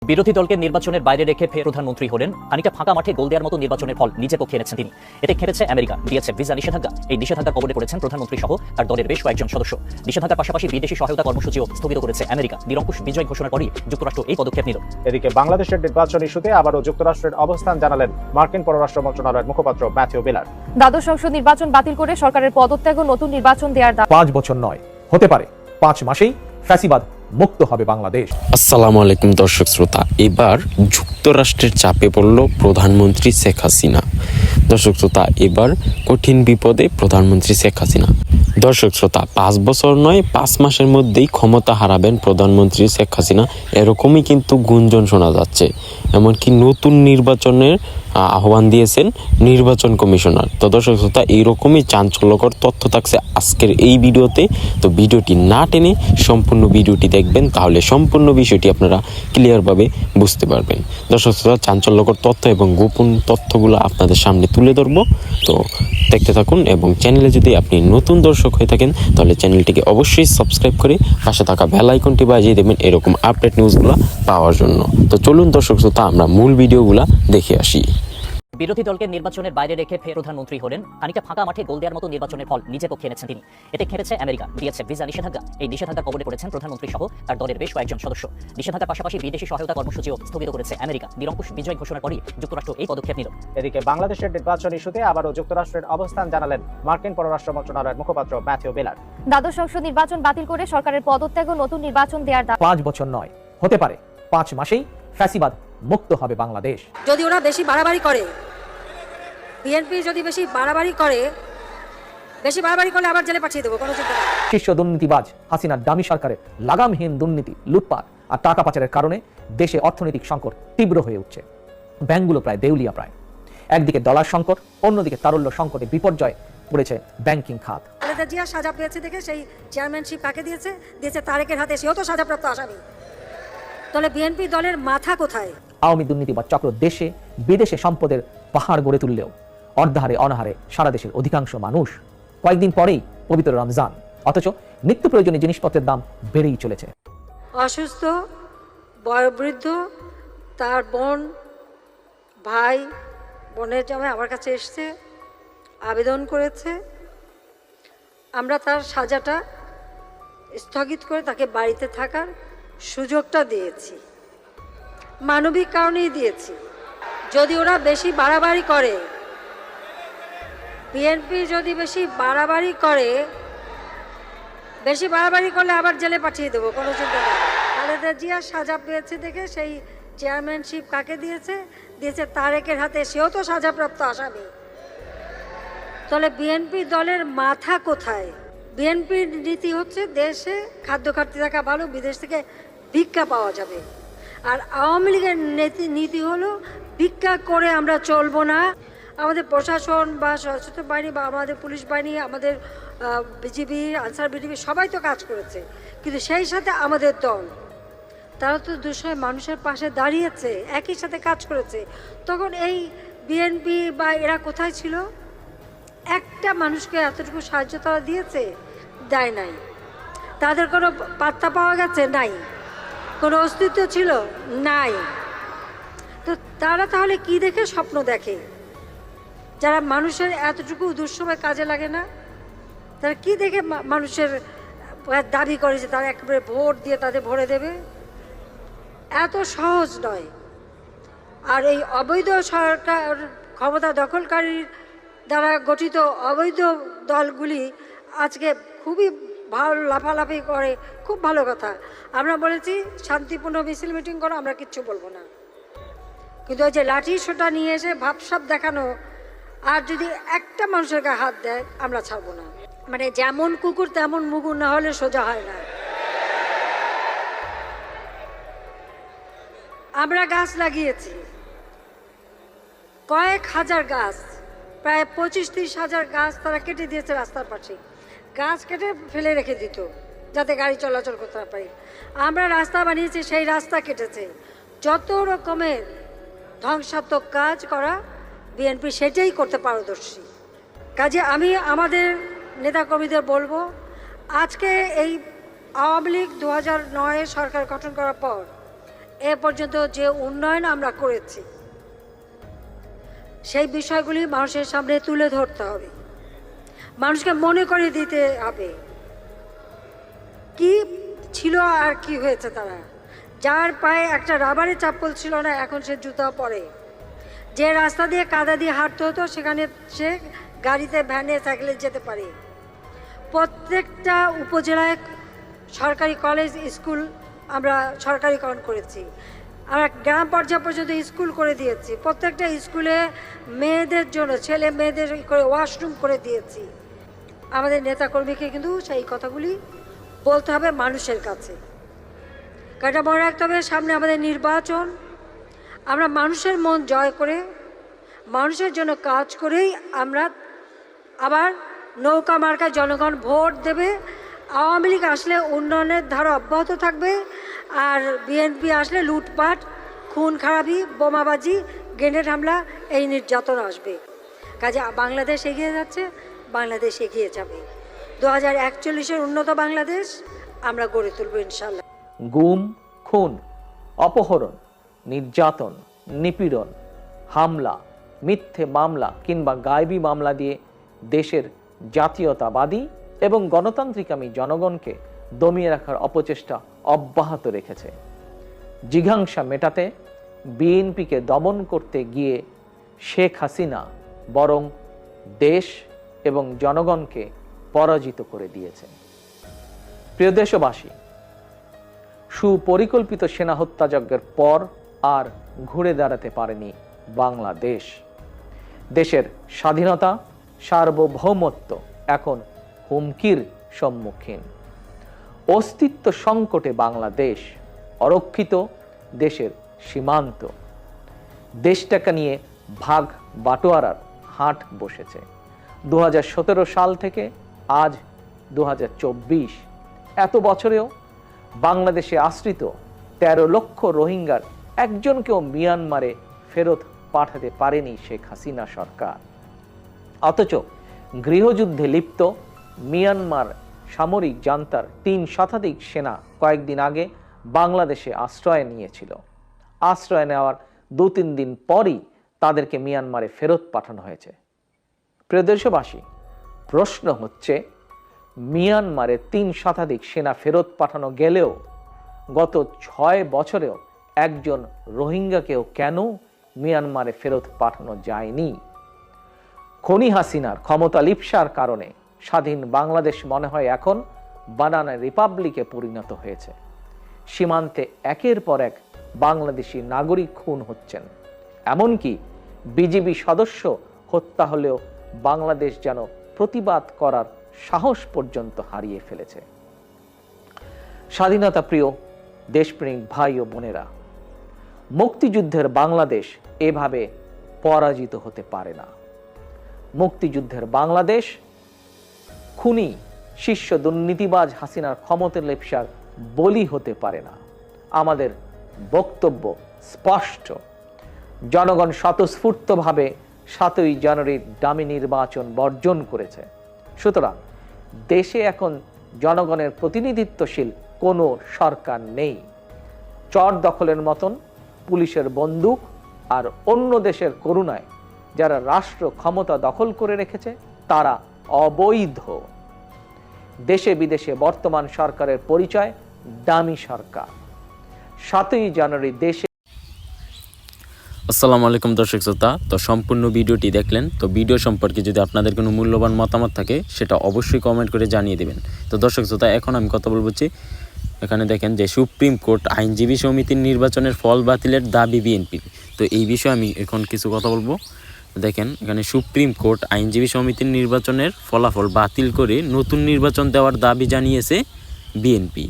বিরোধী দলকে নির্বাচনের বাইরে রেখে ফের প্রধানমন্ত্রী হলেন। খানিকটা ফাঁকা মাঠে গোল দেওয়ার মতো নির্বাচনের ফল নিজে পক্ষে এনেছেন তিনি। এতে খেলেছে আমেরিকা, দিয়েছে ভিসা নিষেধাজ্ঞা। এই নিষেধাজ্ঞার কবলে পড়েছেন প্রধানমন্ত্রী সহ তার দলের বেশ কয়েকজন সদস্য। নিষেধাজ্ঞার পাশাপাশি বিদেশি সহায়তা কর্মসূচিও স্থগিত করেছে আমেরিকা। নিরঙ্কুশ বিজয় ঘোষণার পরই যুক্তরাষ্ট্র এই পদক্ষেপ নিল। এদিকে বাংলাদেশের নির্বাচন ইস্যুতে আবারও যুক্তরাষ্ট্রের অবস্থান জানালেন মার্কিন পররাষ্ট্র মন্ত্রণালয়ের মুখপাত্র ম্যাথিউ মিলার। দ্বাদশ সংসদ নির্বাচন বাতিল করে সরকারের পদত্যাগ ও নতুন নির্বাচন দেওয়ার 5 বছর নয়, হতে পারে 5 মাসেই ফ্যাসিবাদ মুক্ত হবে বাংলাদেশ। আসসালামু আলাইকুম দর্শক শ্রোতা। এবার যুক্তরাষ্ট্রের চাপে পড়ল প্রধানমন্ত্রী শেখ হাসিনা। দর্শক শ্রোতা, এবার কঠিন বিপদে প্রধানমন্ত্রী শেখ হাসিনা। দর্শক শ্রোতা, 5 বছর নয় 5 মাসের মধ্যেই ক্ষমতা হারাবেন প্রধানমন্ত্রী শেখ হাসিনা, এরকমই কিন্তু গুঞ্জন শোনা যাচ্ছে। এমনকি নতুন নির্বাচনের আহ্বান দিয়েছেন নির্বাচন কমিশনার। তো দর্শক শ্রোতা, এইরকমই চাঞ্চল্যকর তথ্য থাকছে আজকের এই ভিডিওতে। তো ভিডিওটি না টেনে সম্পূর্ণ ভিডিওটি দেখবেন, তাহলে সম্পূর্ণ বিষয়টি আপনারা ক্লিয়ারভাবে বুঝতে পারবেন। দর্শক শ্রোতা, চাঞ্চল্যকর তথ্য এবং গোপন তথ্যগুলো আপনাদের সামনে তুলে ধরবো। তো দেখতে থাকুন, এবং চ্যানেলে যদি আপনি নতুন দর্শক হয়ে থাকেন তাহলে চ্যানেলটিকে অবশ্যই সাবস্ক্রাইব করে পাশে থাকা বেল আইকনটি বাজিয়ে দেবেন এরকম আপডেট নিউজগুলো পাওয়ার জন্য। তো চলুন দর্শক শ্রোতা, আমরা মূল ভিডিওগুলো দেখে আসি। বিরোধী দলকে নির্বাচনের বাইরে রেখে ফের প্রধানমন্ত্রী হলেন। খানিকটা ফাঁকা মাঠে গোল দেওয়ার মতো নির্বাচনের ফল নিজে পক্ষে এনেছেন তিনি। এতে খেলেছে আমেরিকা, দিয়েছে ভিসা নিষেধাজ্ঞা। এই নিষেধাজ্ঞার কবলে পড়েছেন প্রধানমন্ত্রী সহ তার দলের বেশ কয়েকজন সদস্য। নিষেধাজ্ঞার পাশাপাশি বিদেশি সহায়তা কর্মসূচিও স্থগিত করেছে আমেরিকা। নিরঙ্কুশ বিজয় ঘোষণার পরই যুক্তরাষ্ট্র এই পদক্ষেপ নিল। এদিকে বাংলাদেশের নির্বাচন ইস্যুতে আবারও যুক্তরাষ্ট্রের অবস্থান জানালেন মার্কিন পররাষ্ট্র মন্ত্রণালয়ের মুখপাত্র ম্যাথিউ মিলার। দ্বাদশ সংসদ নির্বাচন বাতিল করে সরকারের পদত্যাগ ও নতুন নির্বাচন দেওয়ার 5 বছর নয়, হতে পারে 5 মাসেই ফ্যাসিবাদ মুক্ত হবে বাংলাদেশ। যদি ওরা বেশি বাড়াবাড়ি করে, বিএনপি যদি বেশি বাড়াবাড়ি করলে আবার জেলে পাঠিয়ে দেবো, কোনো চিন্তা নেই। শীর্ষ দুর্নীতিবাজ হাসিনার দামি সরকারের লাগামহীন দুর্নীতি, লুটপাট আর টাকা পাচারের কারণে দেশে অর্থনৈতিক সংকট তীব্র হয়ে উঠছে। ব্যাংকগুলো প্রায় দেউলিয়া প্রায়। একদিকে ডলার সংকট, অন্যদিকে তারল্য সংকটে বিপর্যয় পড়েছে ব্যাংকিং খাত। খালেদা জিয়া সাজা পেয়েছে দেখে সেই চেয়ারম্যানশিপ কাকে দিয়েছে তারেকের হাতে, সেও তো সাজাপ্রাপ্ত আসামি। তাহলে বিএনপি দলের মাথা কোথায়? আওয়ামী দুর্নীতিবাদ চক্র দেশে বিদেশে সম্পদের পাহাড় গড়ে তুললেও অর্ধাহারে অনাহারে সারা দেশের অধিকাংশ মানুষ। কয়েকদিন পরেই পবিত্র রমজান, অথচ নিত্য প্রয়োজনীয় জিনিসপত্রের দাম বেড়েই চলেছে। অসুস্থ বয়োবৃদ্ধ, তার বোনের জামাই আমার কাছে এসছে, আবেদন করেছে। আমরা তার সাজাটা স্থগিত করে তাকে বাড়িতে থাকার সুযোগটা দিয়েছি, মানবিক কারণেই দিয়েছি। যদি ওরা বেশি বাড়াবাড়ি করে, বিএনপি যদি বেশি বাড়াবাড়ি করলে আবার জেলে পাঠিয়ে দেবো, কোনো চিন্তা নেই। খালেদা জিয়া সাজা পেয়েছে দেখে সেই চেয়ারম্যানশিপ কাকে দিয়েছে তারেকের হাতে, সেও তো সাজাপ্রাপ্ত আসামি। তাহলে বিএনপি দলের মাথা কোথায়? বিএনপির নীতি হচ্ছে দেশে খাদ্য ঘাটতি থাকা ভালো, বিদেশ থেকে ভিক্ষা পাওয়া যাবে। আর আওয়ামী লীগের নীতি হলো ভিক্ষা করে আমরা চলবো না। আমাদের প্রশাসন বা সশস্ত্র বাহিনী বা আমাদের পুলিশ বাহিনী, আমাদের বিজিবি, আনসার বিজিবি সবাই তো কাজ করেছে, কিন্তু সেই সাথে আমাদের দল, তারা তো দুঃসহায় মানুষের পাশে দাঁড়িয়েছে, একই সাথে কাজ করেছে। তখন এই বিএনপি বা এরা কোথায় ছিল? একটা মানুষকে এতটুকু সাহায্য তারা দিয়েছে? দেয় নাই। তাদের কোনো পাত্তা পাওয়া গেছে? নাই। কোনো অস্তিত্ব ছিল? নাই। তো তারা তাহলে কি দেখে স্বপ্ন দেখে? যারা মানুষের এতটুকু দুঃসময় কাজে লাগে না, তারা কি দেখে মানুষের দাবি করে যে তারা একেবারে ভোট দিয়ে তাদের ভরে দেবে? এত সহজ নয়। আর এই অবৈধ সরকার ক্ষমতা দখলকারীর দ্বারা গঠিত অবৈধ দলগুলি আজকে খুবই ভালো লাফালাফি করে, খুব ভালো কথা। আমরা বলেছি শান্তিপূর্ণ মিছিল মিটিং করো, আমরা কিচ্ছু বলবো না, কিন্তু ওই যে লাঠি সোটা নিয়ে এসে ভাবসাব দেখানো, আর যদি একটা মানুষের গায়ে হাত দেয় আমরা ছাড়বো না। মানে যেমন কুকুর তেমন মুগুর না হলে সোজা হয় না। আমরা গাছ লাগিয়েছি, কয়েক হাজার গাছ, প্রায় 25-30 হাজার গাছ তারা কেটে দিয়েছে রাস্তার পাশে। গাছ কেটে ফেলে রেখে দিত যাতে গাড়ি চলাচল করতে না পারে। আমরা রাস্তা বানিয়েছি, সেই রাস্তা কেটেছে। যত রকমের ধ্বংসাত্মক কাজ করা বিএনপি সেটাই করতে পারদর্শী। কাজে আমি আমাদের নেতাকর্মীদের বলবো, আজকে এই আওয়ামী লীগ 2009 সরকার গঠন করার পর এ পর্যন্ত যে উন্নয়ন আমরা করেছি সেই বিষয়গুলি মানুষের সামনে তুলে ধরতে হবে, মানুষকে মনে করে দিতে হবে কি ছিল আর কি হয়েছে। তারা যার পায়ে একটা রাবারের চপ্পল ছিল না, এখন সে জুতা পরে। যে রাস্তা দিয়ে কাদা দিয়ে হাঁটতে হতো, সেখানে সে গাড়িতে, ভ্যানে, সাইকেলে যেতে পারে। প্রত্যেকটা উপজেলায় সরকারি কলেজ, স্কুল আমরা সরকারিকরণ করেছি। আমরা গ্রাম পর্যায় পর্যন্ত স্কুল করে দিয়েছি। প্রত্যেকটা স্কুলে মেয়েদের জন্য, ছেলে মেয়েদের করে ওয়াশরুম করে দিয়েছি। আমাদের নেতাকর্মীকে কিন্তু সেই কথাগুলি বলতে হবে মানুষের কাছে। কারণ মনে রাখতে হবে, সামনে আমাদের নির্বাচন। আমরা মানুষের মন জয় করে, মানুষের জন্য কাজ করেই আমরা আবার নৌকা মার্কায় জনগণ ভোট দেবে। আওয়ামী লীগ আসলে উন্নয়নের ধারা অব্যাহত থাকবে, আর বিএনপি আসলে লুটপাট, খুন খারাপি, বোমাবাজি, গ্রেনেড হামলা, এই নির্যাতন আসবে। কাজে বাংলাদেশ এগিয়ে যাচ্ছে, বাংলাদেশ এগিয়ে যাবে। 2041-এর উন্নত বাংলাদেশ আমরা গড়ে তুলব ইনশাল্লাহ। গুম, খুন, অপহরণ, নির্যাতন, নিপীড়ন, হামলা, মিথ্যে মামলা কিংবা গায়েবী মামলা দিয়ে দেশের জাতীয়তাবাদী এবং গণতান্ত্রিকামী জনগণকে দমিয়ে রাখার অপচেষ্টা অব্যাহত রেখেছে। জিঘাংসা মেটাতে বিএনপিকে দমন করতে গিয়ে শেখ হাসিনা বরং দেশ এবং জনগণকে পরাজিত করে দিয়েছে। প্রিয় দেশবাসী, সুপরিকল্পিত সেনা হত্যাযজ্ঞের পর আর ঘুরে দাঁড়াতে পারেনি বাংলাদেশ। দেশের স্বাধীনতা, সার্বভৌমত্ব এখন হুমকির সম্মুখীন। অস্তিত্ব সংকটে বাংলাদেশ, অরক্ষিত দেশের সীমান্ত। দেশটাকে নিয়ে ভাগ বাটোয়ারার হাট বসেছে। 2017 সাল থেকে আজ 2024, এত বছরেও বাংলাদেশে আশ্রিত 13 লক্ষ রোহিঙ্গার একজনকেও মিয়ানমারে ফেরত পাঠাতে পারেনি শেখ হাসিনা সরকার। অথচ গৃহযুদ্ধে লিপ্ত মিয়ানমার সামরিক জান্তার 3 শতাধিক সেনা কয়েকদিন আগে বাংলাদেশে আশ্রয় নিয়েছিল। আশ্রয় নেওয়ার 2-3 দিন পরই তাদেরকে মিয়ানমারে ফেরত পাঠানো হয়েছে। প্রিয় দেশবাসী, প্রশ্ন হচ্ছে, মিয়ানমারে 3 শতাধিক সেনা ফেরত পাঠানো গেলেও গত 6 বছরেও একজন রোহিঙ্গাকেও কেন মিয়ানমারে ফেরত পাঠানো যায়নি? খনি হাসিনার ক্ষমতা লিপ্সার কারণে স্বাধীন বাংলাদেশ মনে হয় এখন বানানা রিপাবলিকে পরিণত হয়েছে। সীমান্তে একের পর এক বাংলাদেশি নাগরিক খুন হচ্ছেন, এমনকি বিজিবি সদস্য হত্যা হলেও বাংলাদেশ যেন প্রতিবাদ করার সাহস পর্যন্ত হারিয়ে ফেলেছে। স্বাধীনতা প্রিয় দেশপ্রেমিক ভাই ও বোনেরা, মুক্তিযুদ্ধের বাংলাদেশ এভাবে পরাজিত হতে পারে না। মুক্তিযুদ্ধের বাংলাদেশ খুনি শীর্ষ দুর্নীতিবাজ হাসিনার ক্ষমতা লেপসার বলি হতে পারে না। আমাদের বক্তব্য স্পষ্ট, জনগণ স্বতঃস্ফূর্তভাবে 7ই জানুয়ারির ডামি নির্বাচন বর্জন করেছে। সুতরাং দেশে এখন জনগণের প্রতিনিধিত্বশীল কোনো সরকার নেই। চর দখলের মতন পুলিশের বন্দুক আর অন্য দেশের করুণায় যারা রাষ্ট্র ক্ষমতা দখল করে রেখেছে তারা অবৈধ। দেশে বিদেশে বর্তমান সরকারের পরিচয় ডামি সরকার। 7ই জানুয়ারি দেশে। আসসালামু আলাইকুম দর্শক শ্রোতা, তো সম্পূর্ণ ভিডিওটি দেখলেন। তো ভিডিও সম্পর্কে যদি আপনাদের কোনো মূল্যবান মতামত থাকে সেটা অবশ্যই কমেন্ট করে জানিয়ে দেবেন। তো দর্শক শ্রোতা, এখন আমি কথা বলবো, এখানে দেখেন যে সুপ্রিম কোর্ট আইনজীবী সমিতির নির্বাচনের ফল বাতিলের দাবি বিএনপির। তো এই বিষয়ে আমি এখন কিছু কথা বলবো। দেখেন, এখানে সুপ্রিম কোর্ট আইনজীবী সমিতির নির্বাচনের ফলাফল বাতিল করে নতুন নির্বাচন দেওয়ার দাবি জানিয়েছে বিএনপি।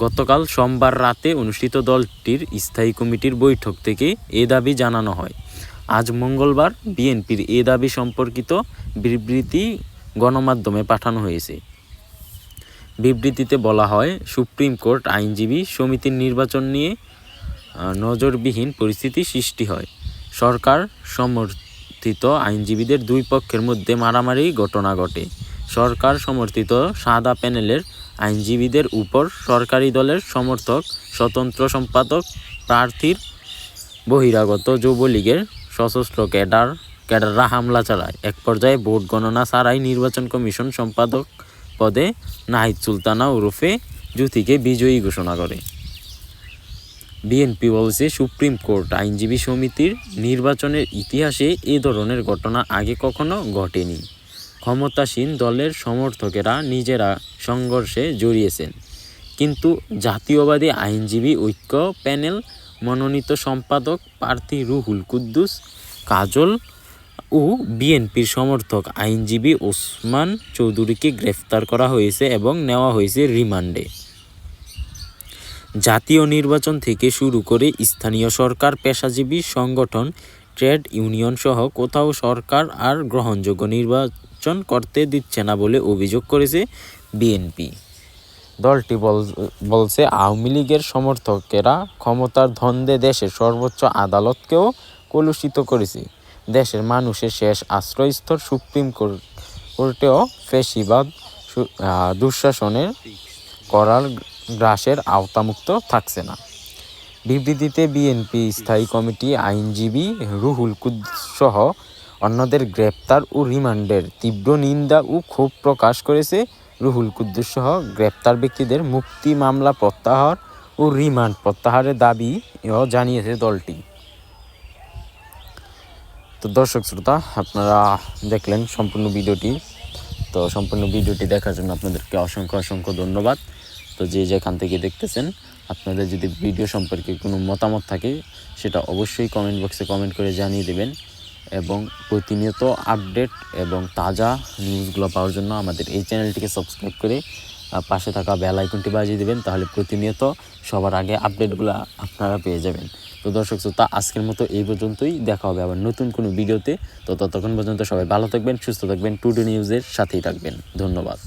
গতকাল সোমবার রাতে অনুষ্ঠিত দলটির স্থায়ী কমিটির বৈঠক থেকে এ দাবি জানানো হয়। আজ মঙ্গলবার বিএনপির এ দাবি সম্পর্কিত বিবৃতি গণমাধ্যমে পাঠানো হয়েছে। বিবৃতিতে বলা হয়, সুপ্রিম কোর্ট আইনজীবী সমিতির নির্বাচন নিয়ে নজরবিহীন পরিস্থিতি সৃষ্টি হয়। সরকার সমর্থিত আইনজীবীদের দুই পক্ষের মধ্যে মারামারি ঘটনা ঘটে। সরকার সমর্থিত সাদা প্যানেলের আইনজীবীদের উপর সরকারি দলের সমর্থক, স্বতন্ত্র সম্পাদক প্রার্থীর বহিরাগত যুবলীগের সশস্ত্র ক্যাডাররা হামলা চালায়। এক পর্যায়ে ভোট গণনা ছাড়াই নির্বাচন কমিশন সম্পাদক পদে নাহিদ সুলতানা ওরফে জ্যোতিকে বিজয়ী ঘোষণা করে। বিএনপি বলছে, সুপ্রিম কোর্ট আইনজীবী সমিতির নির্বাচনের ইতিহাসে এ ধরনের ঘটনা আগে কখনো ঘটেনি। ক্ষমতাসীন দলের সমর্থকেরা নিজেরা সংঘর্ষে জড়িয়েছেন, কিন্তু জাতীয়বাদী আইনজীবী ঐক্য প্যানেল মনোনীত সম্পাদক প্রার্থী রুহুল কুদ্দুস কাজল ও বিএনপির সমর্থক আইনজীবী ওসমান চৌধুরীকে গ্রেফতার করা হয়েছে এবং নেওয়া হয়েছে রিমান্ডে। জাতীয় নির্বাচন থেকে শুরু করে স্থানীয় সরকার, পেশাজীবী সংগঠন, ট্রেড ইউনিয়ন সহ কোথাও সরকার আর গ্রহণযোগ্য নির্বাচন করতে দিচ্ছে না বলে অভিযোগ করেছে বিএনপি। দলটি বলছে, আওয়ামী লীগের সমর্থকেরা ক্ষমতার দ্বন্দ্বে দেশের সর্বোচ্চ আদালতকেও কলুষিত করেছে। দেশের মানুষের শেষ আশ্রয়স্থল সুপ্রিম কোর্টেও ফ্যাসিবাদ দুঃশাসনের করার গ্রাসের আওতামুক্ত থাকছে না। বিবৃতিতে বিএনপি স্থায়ী কমিটি আইনজীবী রুহুল কুদ্দুস সহ অন্যদের গ্রেপ্তার ও রিমান্ডের তীব্র নিন্দা ও ক্ষোভ প্রকাশ করেছে। রুহুল কুদ্দুস সহ গ্রেপ্তার ব্যক্তিদের মুক্তি, মামলা প্রত্যাহার ও রিমান্ড প্রত্যাহারের দাবিও জানিয়েছে দলটি। তো দর্শক শ্রোতা, আপনারা দেখলেন সম্পূর্ণ ভিডিওটি। তো সম্পূর্ণ ভিডিওটি দেখার জন্য আপনাদেরকে অসংখ্য ধন্যবাদ। তো যে যেখান থেকে দেখতেছেন, আপনাদের যদি ভিডিও সম্পর্কে কোনো মতামত থাকে সেটা অবশ্যই কমেন্ট বক্সে কমেন্ট করে জানিয়ে দেবেন, এবং প্রতিনিয়ত আপডেট এবং তাজা নিউজগুলো পাওয়ার জন্য আমাদের এই চ্যানেলটিকে সাবস্ক্রাইব করে পাশে থাকা বেল আইকনটি বাজিয়ে দেবেন। তাহলে প্রতিনিয়ত সবার আগে আপডেটগুলো আপনারা পেয়ে যাবেন। তো দর্শক শ্রোতা, আজকের মতো এই পর্যন্তই। দেখা হবে আবার নতুন কোনো ভিডিওতে। তো ততক্ষণ পর্যন্ত সবাই ভালো থাকবেন, সুস্থ থাকবেন, টুডে নিউজের সাথেই থাকবেন। ধন্যবাদ।